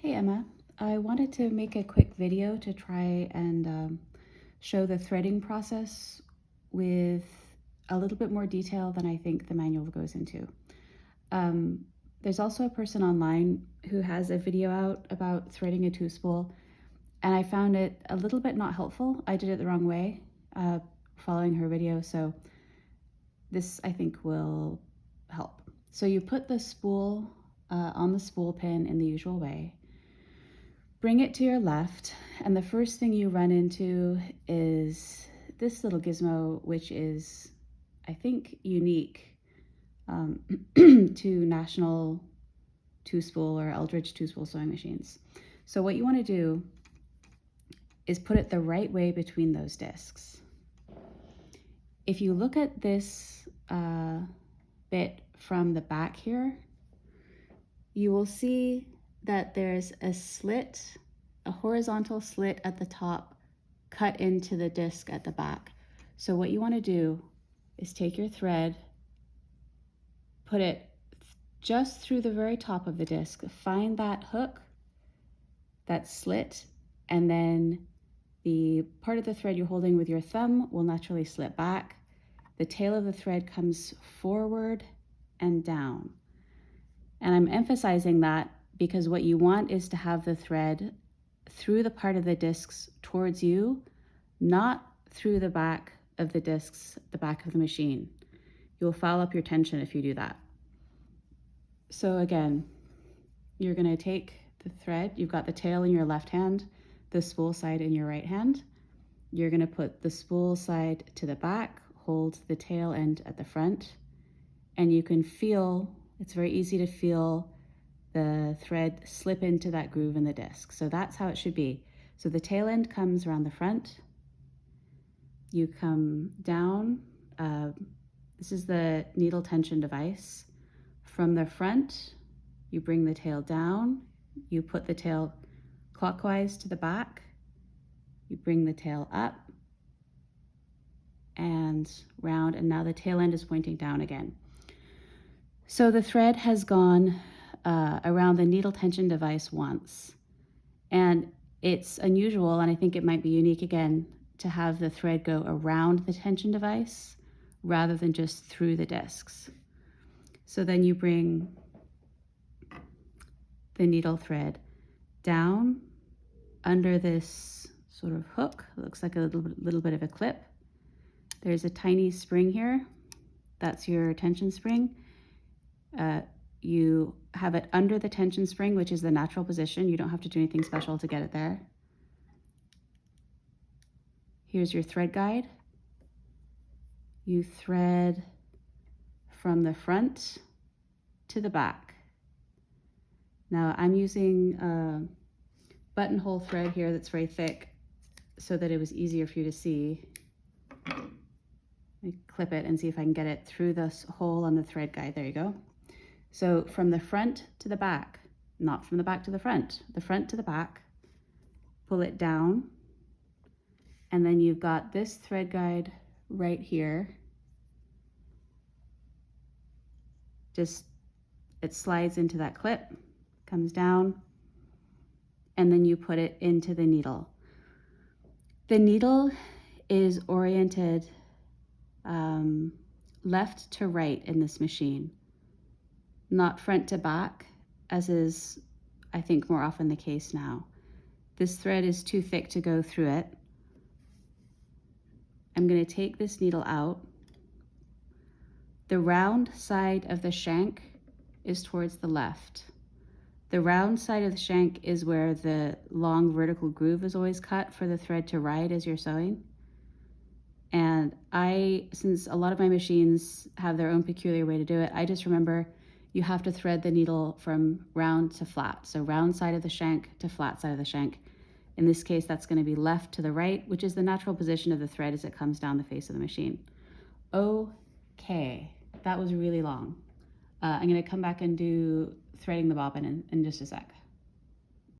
Hey Emma, I wanted to make a quick video to try and show the threading process with a little bit more detail than I think the manual goes into. Um, there's also a person online who has a video out about threading a two spool, and I found it a little bit not helpful. I did it the wrong way following her video, so this I think will help. So you put the spool on the spool pin in the usual way. Bring it to your left, and the first thing you run into is this little gizmo, which is, I think, unique to National Two Spool or Eldridge Two Spool sewing machines. So what you want to do is put it the right way between those discs. If you look at this bit from the back here, you will see that there's a slit, a horizontal slit at the top cut into the disc at the back. So what you want to do is take your thread, put it just through the very top of the disc, find that hook, that slit, and then the part of the thread you're holding with your thumb will naturally slip back. The tail of the thread comes forward and down. And I'm emphasizing that because what you want is to have the thread through the part of the discs towards you, not through the back of the discs, the back of the machine. You'll foul up your tension if you do that. So again, you're going to take the thread, you've got the tail in your left hand, the spool side in your right hand. You're going to put the spool side to the back, hold the tail end at the front, and you can feel, it's very easy to feel the thread slip into that groove in the disc. So that's how it should be. So the tail end comes around the front. You come down. This is the needle tension device. From the front, you bring the tail down. You put the tail clockwise to the back. You bring the tail up and round, and now the tail end is pointing down again. So the thread has gone around the needle tension device once, and it's unusual, and I think it might be unique again, to have the thread go around the tension device rather than just through the discs. So then you bring the needle thread down under this sort of hook. It looks like a little bit of a clip. There's a tiny spring here. That's your tension spring. You have it under the tension spring, which is the natural position. You don't have to do anything special to get it there. Here's your thread guide. You thread from the front to the back. Now I'm using a buttonhole thread here that's very thick so that it was easier for you to see. Let me clip it and see if I can get it through this hole on the thread guide. There you go. So from the front to the back, not from the back to the front to the back, pull it down, and then you've got this thread guide right here. Just, it slides into that clip, comes down, and then you put it into the needle. The needle is oriented left to right in this machine, not front to back, as is, I think, more often the case now. This thread is too thick to go through it. I'm going to take this needle out. The round side of the shank is towards the left. The round side of the shank is where the long vertical groove is always cut for the thread to ride as you're sewing. And since a lot of my machines have their own peculiar way to do it, I just remember you have to thread the needle from round to flat. So round side of the shank to flat side of the shank. In this case, that's going to be left to the right, which is the natural position of the thread as it comes down the face of the machine. Okay, that was really long. I'm going to come back and do threading the bobbin in just a sec.